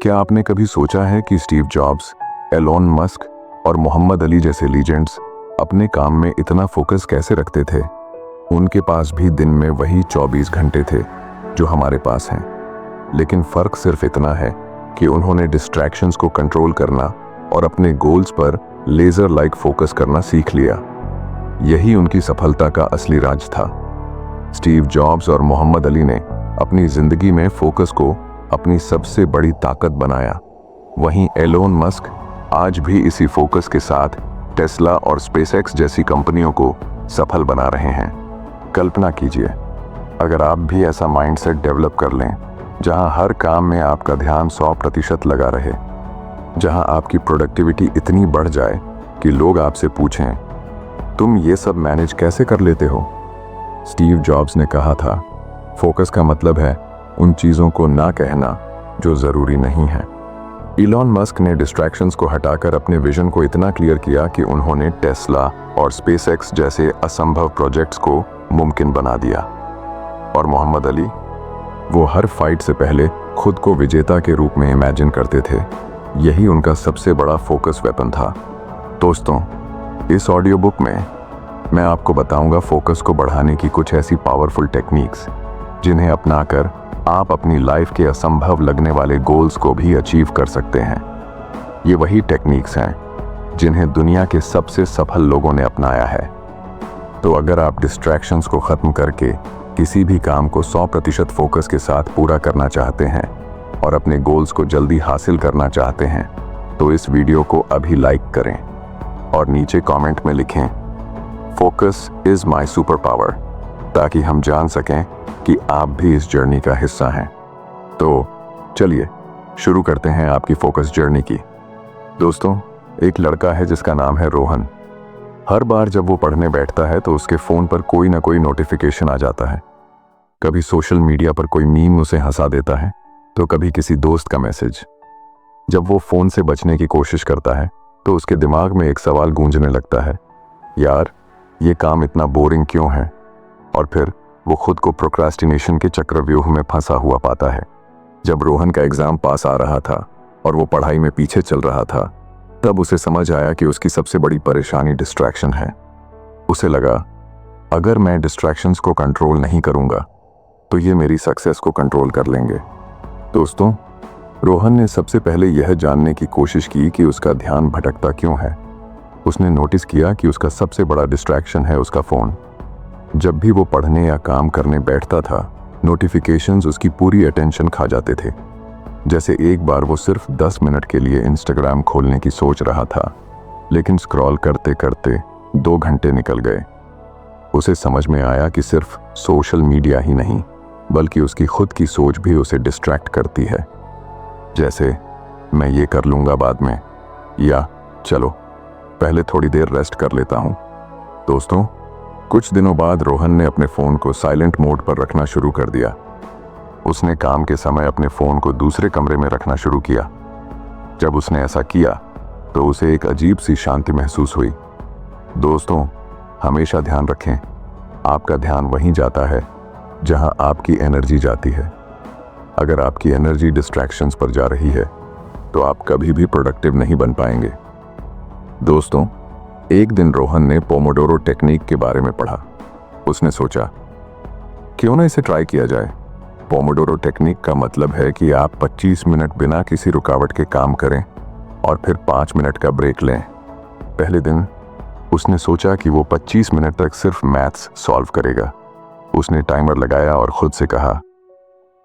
क्या आपने कभी सोचा है कि स्टीव जॉब्स, एलोन मस्क और मोहम्मद अली जैसे लीजेंड्स अपने काम में इतना फोकस कैसे रखते थे? उनके पास भी दिन में वही 24 घंटे थे जो हमारे पास हैं, लेकिन फर्क सिर्फ इतना है कि उन्होंने डिस्ट्रैक्शंस को कंट्रोल करना और अपने गोल्स पर लेजर लाइक फोकस करना सीख लिया। यही उनकी सफलता का असली राज था। स्टीव जॉब्स और मोहम्मद अली ने अपनी जिंदगी में फोकस को अपनी सबसे बड़ी ताकत बनाया। वहीं एलोन मस्क आज भी इसी फोकस के साथ टेस्ला और स्पेसएक्स जैसी कंपनियों को सफल बना रहे हैं। कल्पना कीजिए, अगर आप भी ऐसा माइंडसेट डेवलप कर लें जहां हर काम में आपका ध्यान 100% लगा रहे, जहां आपकी प्रोडक्टिविटी इतनी बढ़ जाए कि लोग आपसे पूछें, तुम ये सब मैनेज कैसे कर लेते हो? स्टीव जॉब्स ने कहा था, फोकस का मतलब है उन चीज़ों को ना कहना जो ज़रूरी नहीं है। इलॉन मस्क ने डिस्ट्रैक्शंस को हटाकर अपने विजन को इतना क्लियर किया कि उन्होंने टेस्ला और स्पेसएक्स जैसे असंभव प्रोजेक्ट्स को मुमकिन बना दिया। और मोहम्मद अली, वो हर फाइट से पहले खुद को विजेता के रूप में इमेजिन करते थे। यही उनका सबसे बड़ा फोकस वेपन था। दोस्तों, इस ऑडियो बुक में मैं आपको बताऊंगा फोकस को बढ़ाने की कुछ ऐसी पावरफुल टेक्निक्स जिन्हें अपनाकर आप अपनी लाइफ के असंभव लगने वाले गोल्स को भी अचीव कर सकते हैं। ये वही टेक्निक्स हैं जिन्हें दुनिया के सबसे सफल लोगों ने अपनाया है। तो अगर आप डिस्ट्रैक्शंस को ख़त्म करके किसी भी काम को 100% फोकस के साथ पूरा करना चाहते हैं और अपने गोल्स को जल्दी हासिल करना चाहते हैं, तो इस वीडियो को अभी लाइक करें और नीचे कमेंट में लिखें, focus is my super power, ताकि हम जान सकें कि आप भी इस जर्नी का हिस्सा हैं। तो चलिए शुरू करते हैं आपकी फोकस जर्नी की। दोस्तों, एक लड़का है जिसका नाम है रोहन। हर बार जब वो पढ़ने बैठता है तो उसके फ़ोन पर कोई ना कोई नोटिफिकेशन आ जाता है। कभी सोशल मीडिया पर कोई मीम उसे हंसा देता है, तो कभी किसी दोस्त का मैसेज। जब वो फ़ोन से बचने की कोशिश करता है तो उसके दिमाग में एक सवाल गूंजने लगता है, यार ये काम इतना बोरिंग क्यों है? और फिर वो खुद को प्रोक्रास्टिनेशन के चक्रव्यूह में फंसा हुआ पाता है। जब रोहन का एग्जाम पास आ रहा था और वो पढ़ाई में पीछे चल रहा था, तब उसे समझ आया कि उसकी सबसे बड़ी परेशानी डिस्ट्रैक्शन है। उसे लगा, अगर मैं डिस्ट्रैक्शंस को कंट्रोल नहीं करूंगा तो ये मेरी सक्सेस को कंट्रोल कर लेंगे। दोस्तों, रोहन ने सबसे पहले यह जानने की कोशिश की कि उसका ध्यान भटकता क्यों है। उसने नोटिस किया कि उसका सबसे बड़ा डिस्ट्रैक्शन है उसका फ़ोन। जब भी वो पढ़ने या काम करने बैठता था, नोटिफिकेशंस उसकी पूरी अटेंशन खा जाते थे। जैसे एक बार वो सिर्फ 10 मिनट के लिए इंस्टाग्राम खोलने की सोच रहा था, लेकिन स्क्रॉल करते करते 2 घंटे निकल गए। उसे समझ में आया कि सिर्फ सोशल मीडिया ही नहीं, बल्कि उसकी खुद की सोच भी उसे डिस्ट्रैक्ट करती है। जैसे, मैं ये कर लूँगा बाद में, या चलो पहले थोड़ी देर रेस्ट कर लेता हूँ। दोस्तों, कुछ दिनों बाद रोहन ने अपने फ़ोन को साइलेंट मोड पर रखना शुरू कर दिया। उसने काम के समय अपने फ़ोन को दूसरे कमरे में रखना शुरू किया। जब उसने ऐसा किया तो उसे एक अजीब सी शांति महसूस हुई। दोस्तों, हमेशा ध्यान रखें, आपका ध्यान वहीं जाता है जहां आपकी एनर्जी जाती है। अगर आपकी एनर्जी डिस्ट्रैक्शंस पर जा रही है तो आप कभी भी प्रोडक्टिव नहीं बन पाएंगे। दोस्तों, एक दिन रोहन ने पोमोडोरो टेक्निक के बारे में पढ़ा। उसने सोचा, क्यों ना इसे ट्राई किया जाए। पोमोडोरो टेक्निक का मतलब है कि आप 25 मिनट बिना किसी रुकावट के काम करें और फिर 5 मिनट का ब्रेक लें। पहले दिन उसने सोचा कि वो 25 मिनट तक सिर्फ मैथ्स सॉल्व करेगा। उसने टाइमर लगाया और खुद से कहा,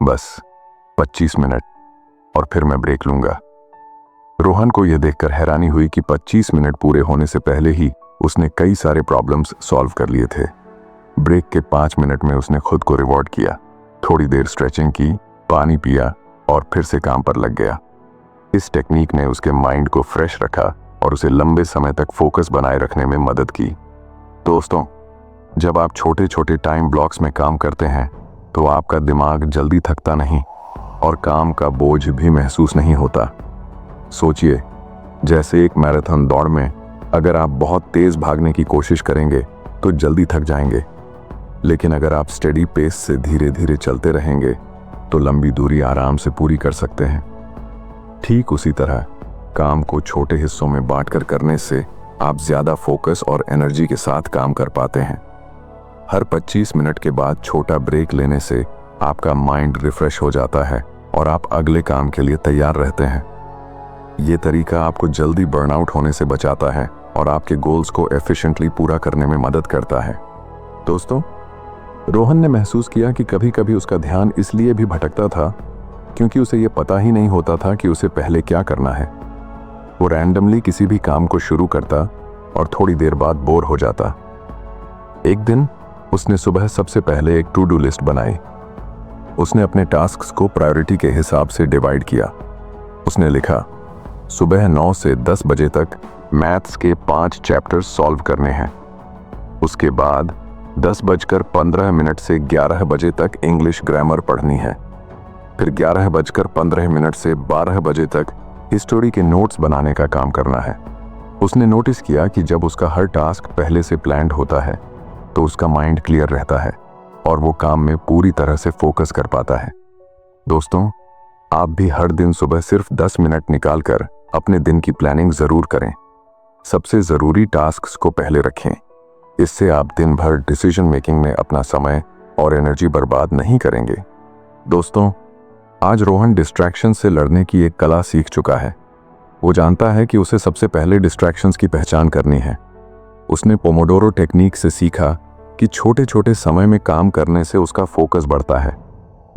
बस 25 मिनट और फिर मैं ब्रेक लूंगा। रोहन को यह देखकर हैरानी हुई कि 25 मिनट पूरे होने से पहले ही उसने कई सारे प्रॉब्लम्स सॉल्व कर लिए थे। ब्रेक के 5 मिनट में उसने खुद को रिवॉर्ड किया, थोड़ी देर स्ट्रेचिंग की, पानी पिया और फिर से काम पर लग गया। इस टेक्निक ने उसके माइंड को फ्रेश रखा और उसे लंबे समय तक फोकस बनाए रखने में मदद की। दोस्तों, जब आप छोटे छोटे टाइम ब्लॉक्स में काम करते हैं तो आपका दिमाग जल्दी थकता नहीं और काम का बोझ भी महसूस नहीं होता। सोचिए, जैसे एक मैराथन दौड़ में अगर आप बहुत तेज भागने की कोशिश करेंगे तो जल्दी थक जाएंगे, लेकिन अगर आप स्टेडी पेस से धीरे धीरे चलते रहेंगे तो लंबी दूरी आराम से पूरी कर सकते हैं। ठीक उसी तरह काम को छोटे हिस्सों में बांटकर करने से आप ज़्यादा फोकस और एनर्जी के साथ काम कर पाते हैं। हर 25 मिनट के बाद छोटा ब्रेक लेने से आपका माइंड रिफ्रेश हो जाता है और आप अगले काम के लिए तैयार रहते हैं। ये तरीका आपको जल्दी बर्नआउट होने से बचाता है और आपके गोल्स को एफिशिएंटली पूरा करने में मदद करता है। दोस्तों, रोहन ने महसूस किया कि कभी कभी उसका ध्यान इसलिए भी भटकता था क्योंकि उसे ये पता ही नहीं होता था कि उसे पहले क्या करना है। वो रैंडमली किसी भी काम को शुरू करता और थोड़ी देर बाद बोर हो जाता। एक दिन उसने सुबह सबसे पहले एक टू डू लिस्ट बनाई। उसने अपने टास्क्स को प्रायोरिटी के हिसाब से डिवाइड किया। उसने लिखा, सुबह 9 से 10 बजे तक मैथ्स के 5 चैप्टर्स सॉल्व करने हैं। उसके बाद 10:15 से 11 बजे तक इंग्लिश ग्रामर पढ़नी है। फिर 11:15 से 12 बजे तक हिस्टोरी के नोट्स बनाने का काम करना है। उसने नोटिस किया कि जब उसका हर टास्क पहले से प्लान्ड होता है तो उसका माइंड क्लियर रहता है और वो काम में पूरी तरह से फोकस कर पाता है। दोस्तों, आप भी हर दिन सुबह सिर्फ 10 मिनट निकालकर अपने दिन की प्लानिंग जरूर करें। सबसे ज़रूरी टास्क्स को पहले रखें। इससे आप दिन भर डिसीजन मेकिंग में अपना समय और एनर्जी बर्बाद नहीं करेंगे। दोस्तों, आज रोहन डिस्ट्रैक्शन से लड़ने की एक कला सीख चुका है। वो जानता है कि उसे सबसे पहले डिस्ट्रैक्शंस की पहचान करनी है। उसने पोमोडोरो टेक्निक से सीखा कि छोटे छोटे समय में काम करने से उसका फोकस बढ़ता है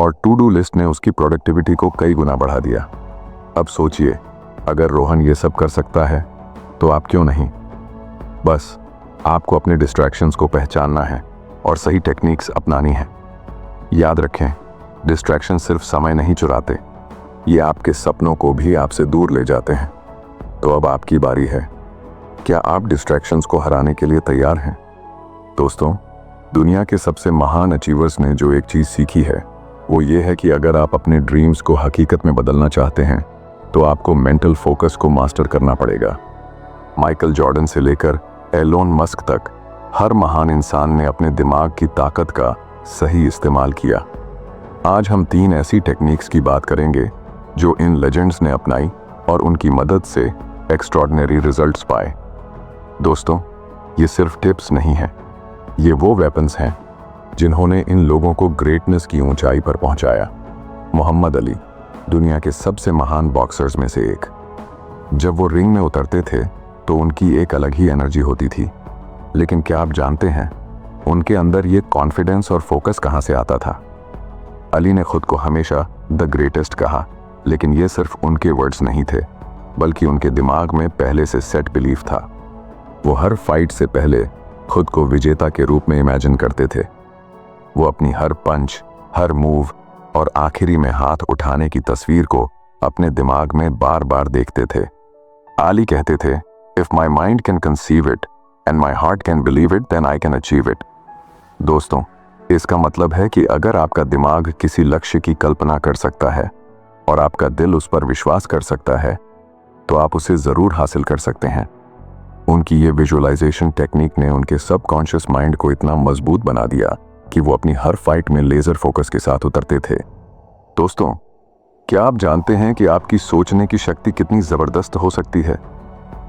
और टू डू लिस्ट ने उसकी प्रोडक्टिविटी को कई गुना बढ़ा दिया। अब सोचिए, अगर रोहन ये सब कर सकता है तो आप क्यों नहीं? बस आपको अपने डिस्ट्रैक्शंस को पहचानना है और सही टेक्निक्स अपनानी है। याद रखें, डिस्ट्रैक्शन सिर्फ समय नहीं चुराते, ये आपके सपनों को भी आपसे दूर ले जाते हैं। तो अब आपकी बारी है। क्या आप डिस्ट्रैक्शंस को हराने के लिए तैयार हैं? दोस्तों, दुनिया के सबसे महान अचीवर्स ने जो एक चीज़ सीखी है वो ये है कि अगर आप अपने ड्रीम्स को हकीकत में बदलना चाहते हैं तो आपको मेंटल फोकस को मास्टर करना पड़ेगा। माइकल जॉर्डन से लेकर एलोन मस्क तक हर महान इंसान ने अपने दिमाग की ताकत का सही इस्तेमाल किया। आज हम 3 ऐसी टेक्निक्स की बात करेंगे जो इन लेजेंड्स ने अपनाई और उनकी मदद से एक्स्ट्रॉर्डिनरी रिजल्ट्स पाए। दोस्तों, ये सिर्फ टिप्स नहीं हैं, ये वो वेपन्स हैं जिन्होंने इन लोगों को ग्रेटनेस की ऊंचाई पर पहुंचाया। मोहम्मद अली, दुनिया के सबसे महान बॉक्सर्स में से एक। जब वो रिंग में उतरते थे तो उनकी एक अलग ही एनर्जी होती थी। लेकिन क्या आप जानते हैं उनके अंदर ये कॉन्फिडेंस और फोकस कहाँ से आता था? अली ने खुद को हमेशा द ग्रेटेस्ट कहा, लेकिन ये सिर्फ उनके वर्ड्स नहीं थे, बल्कि उनके दिमाग में पहले से सेट बिलीफ था। वो हर फाइट से पहले खुद को विजेता के रूप में इमेजिन करते थे। वो अपनी हर पंच, हर मूव और आखिरी में हाथ उठाने की तस्वीर को अपने दिमाग में बार बार देखते थे। अली कहते थे, if my mind can conceive it and my heart can believe it then I can achieve it. दोस्तों, इसका मतलब है कि अगर आपका दिमाग किसी लक्ष्य की कल्पना कर सकता है और आपका दिल उस पर विश्वास कर सकता है तो आप उसे जरूर हासिल कर सकते हैं। उनकी ये विजुअलाइजेशन टेक्निक ने उनके सबकॉन्शियस माइंड को इतना मजबूत बना दिया कि वो अपनी हर फाइट में लेजर फोकस के साथ उतरते थे। दोस्तों, क्या आप जानते हैं कि आपकी सोचने की शक्ति कितनी जबरदस्त हो सकती है?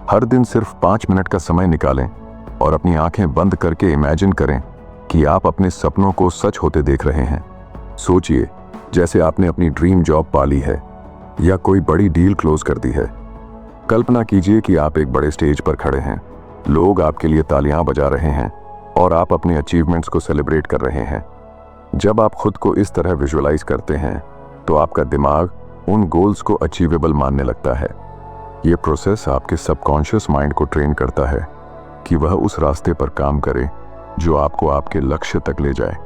हर दिन सिर्फ 5 मिनट का समय निकालें और अपनी आंखें बंद करके इमेजिन करें कि आप अपने सपनों को सच होते देख रहे हैं। सोचिए जैसे आपने अपनी ड्रीम जॉब पा ली है या कोई बड़ी डील क्लोज कर दी है। कल्पना कीजिए कि आप एक बड़े स्टेज पर खड़े हैं, लोग आपके लिए तालियां बजा रहे हैं और आप अपने अचीवमेंट्स को सेलिब्रेट कर रहे हैं। जब आप खुद को इस तरह विजुअलाइज करते हैं तो आपका दिमाग उन गोल्स को अचीवेबल मानने लगता है। ये प्रोसेस आपके सबकॉन्शियस माइंड को ट्रेन करता है कि वह उस रास्ते पर काम करे जो आपको आपके लक्ष्य तक ले जाए।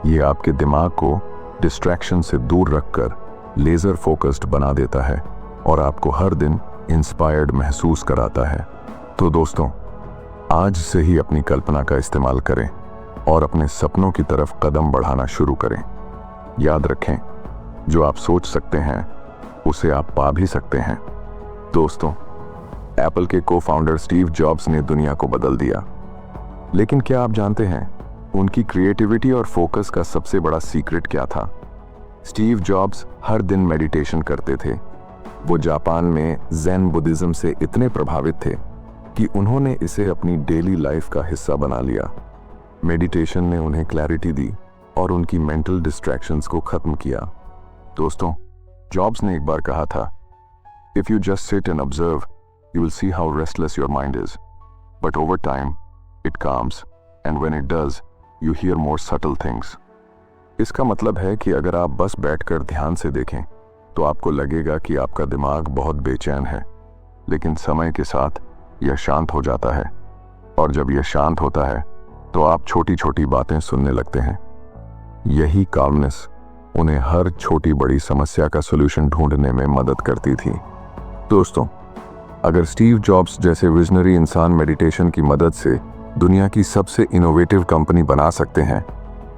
ये आपके दिमाग को डिस्ट्रैक्शन से दूर रखकर लेजर फोकस्ड बना देता है और आपको हर दिन इंस्पायर्ड महसूस कराता है। तो दोस्तों, आज से ही अपनी कल्पना का इस्तेमाल करें और अपने सपनों की तरफ कदम बढ़ाना शुरू करें। याद रखें, जो आप सोच सकते हैं उसे आप पा भी सकते हैं। दोस्तों, एप्पल के को-फाउंडर स्टीव जॉब्स ने दुनिया को बदल दिया, लेकिन क्या आप जानते हैं उनकी क्रिएटिविटी और फोकस का सबसे बड़ा सीक्रेट क्या था? स्टीव जॉब्स हर दिन मेडिटेशन करते थे। वो जापान में ज़ेन बुद्धिज्म से इतने प्रभावित थे कि उन्होंने इसे अपनी डेली लाइफ का हिस्सा बना लिया। मेडिटेशन ने उन्हें क्लैरिटी दी और उनकी मेंटल डिस्ट्रैक्शंस को खत्म किया। दोस्तों, जॉब्स ने एक बार कहा था, if you just sit and observe you will see how restless your mind is, but over time it calms and when it does you here more subtle things. इसका मतलब है कि अगर आप बस बैठकर ध्यान से देखें तो आपको लगेगा कि आपका दिमाग बहुत बेचैन है, लेकिन समय के साथ यह शांत हो जाता है, और जब यह शांत होता है तो आप छोटी छोटी बातें सुनने लगते हैं। यही काल्मनेस उन्हें हर छोटी बड़ी समस्या का सॉल्यूशन ढूंढने में मदद करती थी। दोस्तों, अगर स्टीव जॉब्स जैसे विजनरी इंसान मेडिटेशन की मदद से दुनिया की सबसे इनोवेटिव कंपनी बना सकते हैं,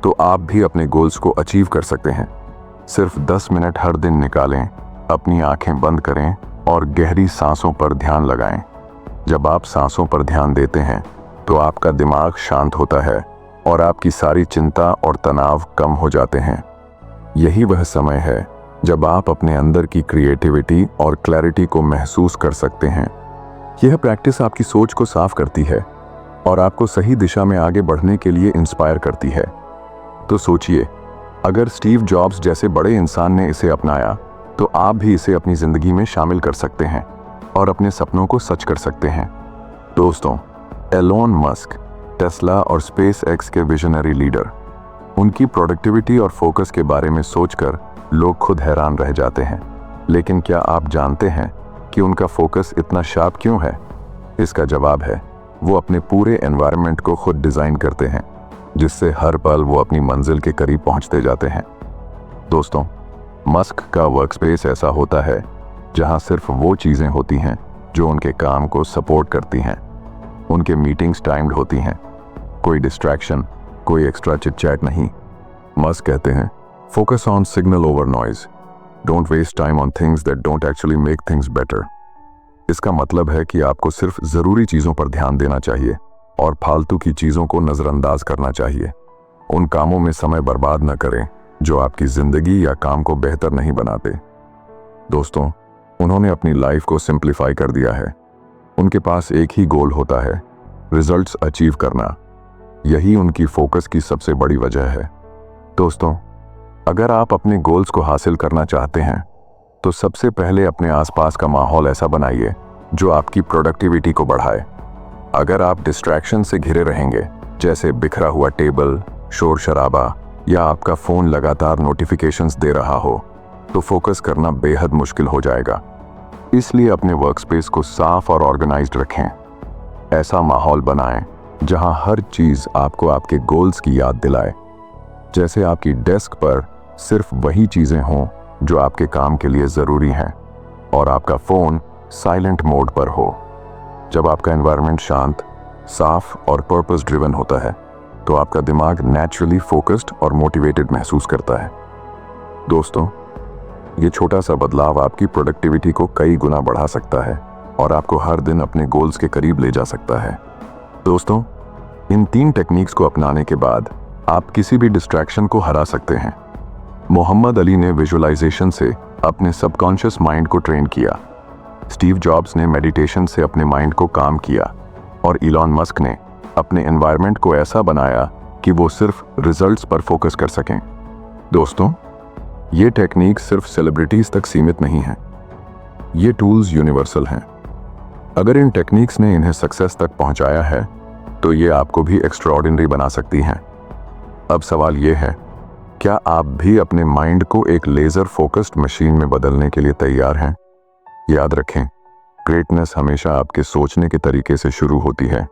तो आप भी अपने गोल्स को अचीव कर सकते हैं। सिर्फ 10 मिनट हर दिन निकालें, अपनी आंखें बंद करें और गहरी सांसों पर ध्यान लगाएं। जब आप सांसों पर ध्यान देते हैं तो आपका दिमाग शांत होता है और आपकी सारी चिंता और तनाव कम हो जाते हैं। यही वह समय है जब आप अपने अंदर की क्रिएटिविटी और क्लैरिटी को महसूस कर सकते हैं। यह प्रैक्टिस आपकी सोच को साफ करती है और आपको सही दिशा में आगे बढ़ने के लिए इंस्पायर करती है। तो सोचिए, अगर स्टीव जॉब्स जैसे बड़े इंसान ने इसे अपनाया तो आप भी इसे अपनी जिंदगी में शामिल कर सकते हैं और अपने सपनों को सच कर सकते हैं। दोस्तों, एलोन मस्क, टेस्ला और स्पेस एक्स के विजनरी लीडर, उनकी प्रोडक्टिविटी और फोकस के बारे में सोचकर लोग खुद हैरान रह जाते हैं। लेकिन क्या आप जानते हैं कि उनका फोकस इतना शार्प क्यों है? इसका जवाब है, वो अपने पूरे एनवायरनमेंट को खुद डिज़ाइन करते हैं, जिससे हर पल वो अपनी मंजिल के करीब पहुंचते जाते हैं। दोस्तों, मस्क का वर्कस्पेस ऐसा होता है जहां सिर्फ वो चीज़ें होती हैं जो उनके काम को सपोर्ट करती हैं। उनके मीटिंग्स टाइम्ड होती हैं, कोई डिस्ट्रैक्शन, कोई एक्स्ट्रा चिट चैट नहीं। मस्क कहते हैं, focus on signal over noise, don't waste time on things that don't actually make things better. इसका मतलब है कि आपको सिर्फ ज़रूरी चीज़ों पर ध्यान देना चाहिए और फालतू की चीज़ों को नज़रअंदाज करना चाहिए। उन कामों में समय बर्बाद न करें जो आपकी ज़िंदगी या काम को बेहतर नहीं बनाते। दोस्तों, उन्होंने अपनी लाइफ को सिंप्लीफाई कर दिया है। उनके पास एक ही गोल होता है, रिजल्ट्स अचीव करना। यही उनकी फोकस की सबसे बड़ी वजह है। दोस्तों, अगर आप अपने गोल्स को हासिल करना चाहते हैं तो सबसे पहले अपने आसपास का माहौल ऐसा बनाइए जो आपकी प्रोडक्टिविटी को बढ़ाए। अगर आप डिस्ट्रैक्शन से घिरे रहेंगे, जैसे बिखरा हुआ टेबल, शोर शराबा या आपका फ़ोन लगातार नोटिफिकेशंस दे रहा हो, तो फोकस करना बेहद मुश्किल हो जाएगा। इसलिए अपने वर्कस्पेस को साफ और ऑर्गेनाइज्ड रखें। ऐसा माहौल बनाएं जहां हर चीज़ आपको आपके गोल्स की याद दिलाए। जैसे आपकी डेस्क पर सिर्फ वही चीज़ें हों जो आपके काम के लिए ज़रूरी हैं और आपका फ़ोन साइलेंट मोड पर हो। जब आपका एनवायरनमेंट शांत, साफ और पर्पस ड्रिवन होता है तो आपका दिमाग नेचुरली फोकस्ड और मोटिवेटेड महसूस करता है। दोस्तों, ये छोटा सा बदलाव आपकी प्रोडक्टिविटी को कई गुना बढ़ा सकता है और आपको हर दिन अपने गोल्स के करीब ले जा सकता है। दोस्तों, इन 3 टेक्निक्स को अपनाने के बाद आप किसी भी डिस्ट्रैक्शन को हरा सकते हैं। मोहम्मद अली ने विजुअलाइजेशन से अपने सबकॉन्शियस माइंड को ट्रेन किया, स्टीव जॉब्स ने मेडिटेशन से अपने माइंड को काम किया और इलॉन मस्क ने अपने एनवायरनमेंट को ऐसा बनाया कि वो सिर्फ रिजल्ट्स पर फोकस कर सकें। दोस्तों, ये टेक्निक सिर्फ सेलिब्रिटीज तक सीमित नहीं हैं, ये टूल्स यूनिवर्सल हैं। अगर इन टेक्निक्स ने इन्हें सक्सेस तक पहुंचाया है तो ये आपको भी एक्स्ट्राऑर्डिनरी बना सकती हैं। अब सवाल ये है, क्या आप भी अपने माइंड को एक लेजर फोकस्ड मशीन में बदलने के लिए तैयार हैं? याद रखें, ग्रेटनेस हमेशा आपके सोचने के तरीके से शुरू होती है,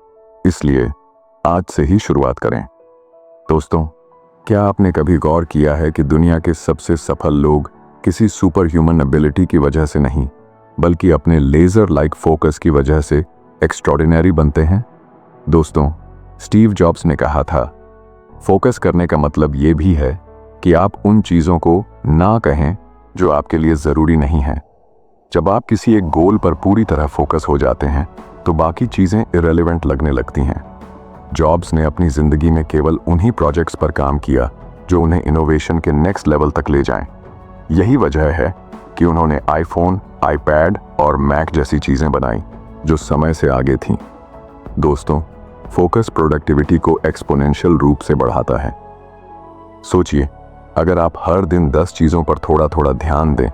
इसलिए आज से ही शुरुआत करें। दोस्तों, क्या आपने कभी गौर किया है कि दुनिया के सबसे सफल लोग किसी सुपर ह्यूमन एबिलिटी की वजह से नहीं, बल्कि अपने लेजर लाइक फोकस की वजह से एक्स्ट्रॉर्डिनरी बनते हैं? दोस्तों, स्टीव जॉब्स ने कहा था, फोकस करने का मतलब ये भी है कि आप उन चीज़ों को ना कहें जो आपके लिए ज़रूरी नहीं है। जब आप किसी एक गोल पर पूरी तरह फोकस हो जाते हैं तो बाकी चीज़ें इरेलेवेंट लगने लगती हैं। जॉब्स ने अपनी ज़िंदगी में केवल उन्हीं प्रोजेक्ट्स पर काम किया जो उन्हें इनोवेशन के नेक्स्ट लेवल तक ले जाएं। यही वजह है कि उन्होंने आईफोन, आईपैड और मैक जैसी चीजें बनाई जो समय से आगे थीं। दोस्तों, फोकस प्रोडक्टिविटी को एक्सपोनेंशियल रूप से बढ़ाता है। सोचिए, अगर आप हर दिन 10 चीजों पर थोड़ा थोड़ा ध्यान दें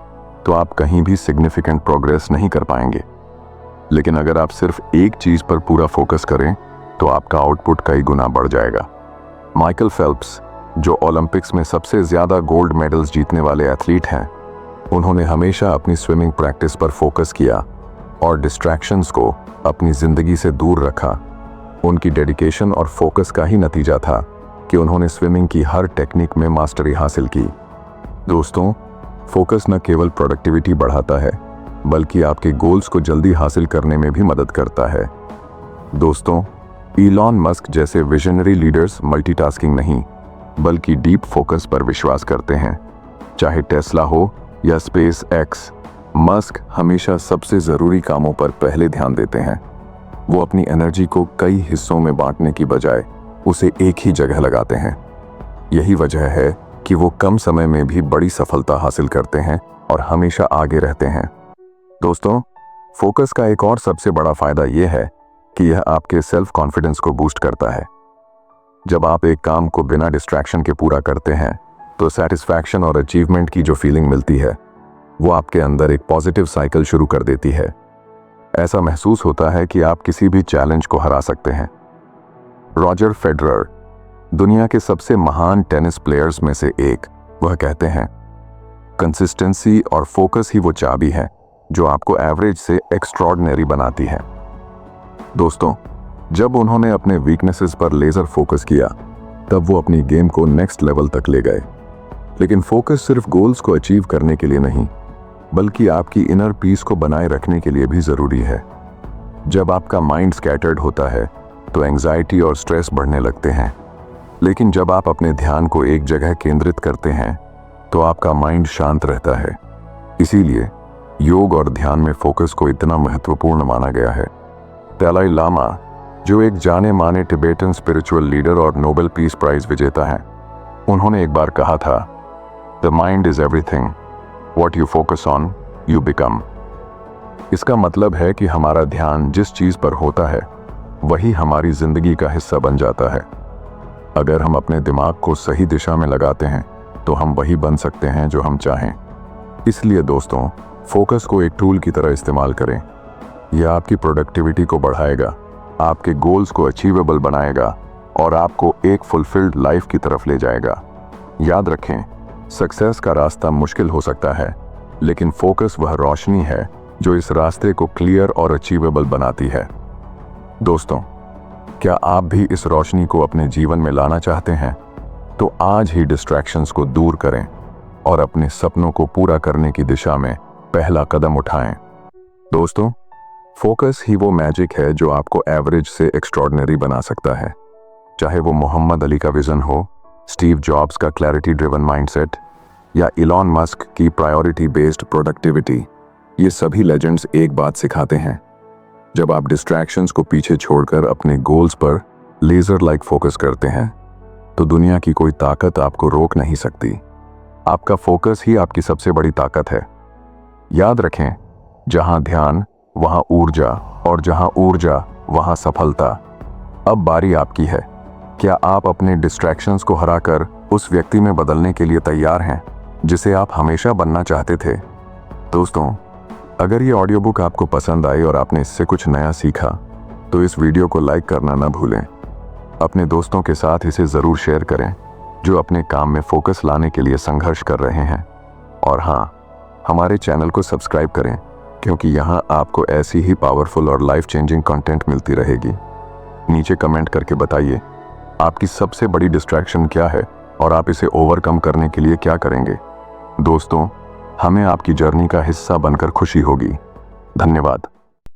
तो आप कहीं भी सिग्निफिकेंट प्रोग्रेस नहीं कर पाएंगे। लेकिन अगर आप सिर्फ एक चीज पर पूरा फोकस करें तो आपका आउटपुट कई गुना बढ़ जाएगा। माइकल फेल्प्स, जो ओलंपिक्स में सबसे ज्यादा गोल्ड मेडल्स जीतने वाले एथलीट हैं, उन्होंने हमेशा अपनी स्विमिंग प्रैक्टिस पर फोकस किया और डिस्ट्रैक्शंस को अपनी जिंदगी से दूर रखा। उनकी डेडिकेशन और फोकस का ही नतीजा था कि उन्होंने स्विमिंग की हर टेक्निक में मास्टरी हासिल की। दोस्तों, फोकस न केवल प्रोडक्टिविटी बढ़ाता है बल्कि आपके गोल्स को जल्दी हासिल करने में भी मदद करता है। दोस्तों, इलॉन मस्क जैसे विजनरी लीडर्स मल्टीटास्किंग नहीं बल्कि डीप फोकस पर विश्वास करते हैं। चाहे टेस्ला हो या स्पेस एक्स, मस्क हमेशा सबसे ज़रूरी कामों पर पहले ध्यान देते हैं। वो अपनी एनर्जी को कई हिस्सों में बांटने की बजाय उसे एक ही जगह लगाते हैं। यही वजह है कि वो कम समय में भी बड़ी सफलता हासिल करते हैं और हमेशा आगे रहते हैं। दोस्तों, फोकस का एक और सबसे बड़ा फायदा यह है कि यह आपके सेल्फ कॉन्फिडेंस को बूस्ट करता है। जब आप एक काम को बिना डिस्ट्रैक्शन के पूरा करते हैं तो सेटिस्फैक्शन और अचीवमेंट की जो फीलिंग मिलती है वो आपके अंदर एक पॉजिटिव साइकिल शुरू कर देती है। ऐसा महसूस होता है कि आप किसी भी चैलेंज को हरा सकते हैं। रॉजर फेडरर, दुनिया के सबसे महान टेनिस प्लेयर्स में से एक, वह कहते हैं, कंसिस्टेंसी और फोकस ही वो चाबी है जो आपको एवरेज से एक्स्ट्रॉर्डिनरी बनाती है। दोस्तों, जब उन्होंने अपने वीकनेसेस पर लेजर फोकस किया तब वो अपनी गेम को नेक्स्ट लेवल तक ले गए। लेकिन फोकस सिर्फ गोल्स को अचीव करने के लिए नहीं बल्कि आपकी इनर पीस को बनाए रखने के लिए भी ज़रूरी है। जब आपका माइंड स्कैटर्ड होता है तो एंग्जाइटी और स्ट्रेस बढ़ने लगते हैं, लेकिन जब आप अपने ध्यान को एक जगह केंद्रित करते हैं तो आपका माइंड शांत रहता है। इसीलिए योग और ध्यान में फोकस को इतना महत्वपूर्ण माना गया है। दलाई लामा, जो एक जाने माने टिबेटन स्पिरिचुअल लीडर और नोबेल पीस प्राइज विजेता हैं, उन्होंने एक बार कहा था, the mind is everything, what you focus on you become. इसका मतलब है कि हमारा ध्यान जिस चीज पर होता है वही हमारी जिंदगी का हिस्सा बन जाता है। अगर हम अपने दिमाग को सही दिशा में लगाते हैं तो हम वही बन सकते हैं जो हम चाहें। इसलिए दोस्तों, फोकस को एक टूल की तरह इस्तेमाल करें। यह आपकी प्रोडक्टिविटी को बढ़ाएगा, आपके गोल्स को अचीवेबल बनाएगा और आपको एक फुलफिल्ड लाइफ की तरफ ले जाएगा। याद रखें, सक्सेस का रास्ता मुश्किल हो सकता है, लेकिन फोकस वह रोशनी है जो इस रास्ते को क्लियर और अचीवेबल बनाती है। दोस्तों, क्या आप भी इस रोशनी को अपने जीवन में लाना चाहते हैं? तो आज ही डिस्ट्रैक्शंस को दूर करें और अपने सपनों को पूरा करने की दिशा में पहला कदम उठाएं। दोस्तों, फोकस ही वो मैजिक है जो आपको एवरेज से एक्स्ट्रॉर्डिनरी बना सकता है। चाहे वो मोहम्मद अली का विजन हो, स्टीव जॉब्स का क्लैरिटी ड्रिवन माइंडसेट या इलॉन मस्क की प्रायोरिटी बेस्ड प्रोडक्टिविटी, ये सभी लेजेंड्स एक बात सिखाते हैं, जब आप डिस्ट्रैक्शंस को पीछे छोड़कर अपने गोल्स पर लेजर लाइक फोकस करते हैं तो दुनिया की कोई ताकत आपको रोक नहीं सकती। आपका फोकस ही आपकी सबसे बड़ी ताकत है। याद रखें, जहां ध्यान वहां ऊर्जा और जहां ऊर्जा वहां सफलता। अब बारी आपकी है। क्या आप अपने डिस्ट्रैक्शंस को हराकर उस व्यक्ति में बदलने के लिए तैयार हैं जिसे आप हमेशा बनना चाहते थे? दोस्तों, अगर ये ऑडियो बुक आपको पसंद आई और आपने इससे कुछ नया सीखा तो इस वीडियो को लाइक करना न भूलें। अपने दोस्तों के साथ इसे ज़रूर शेयर करें जो अपने काम में फोकस लाने के लिए संघर्ष कर रहे हैं। और हाँ, हमारे चैनल को सब्सक्राइब करें क्योंकि यहाँ आपको ऐसी ही पावरफुल और लाइफ चेंजिंग कंटेंट मिलती रहेगी। नीचे कमेंट करके बताइए आपकी सबसे बड़ी डिस्ट्रैक्शन क्या है और आप इसे ओवरकम करने के लिए क्या करेंगे। दोस्तों, हमें आपकी जर्नी का हिस्सा बनकर खुशी होगी। धन्यवाद।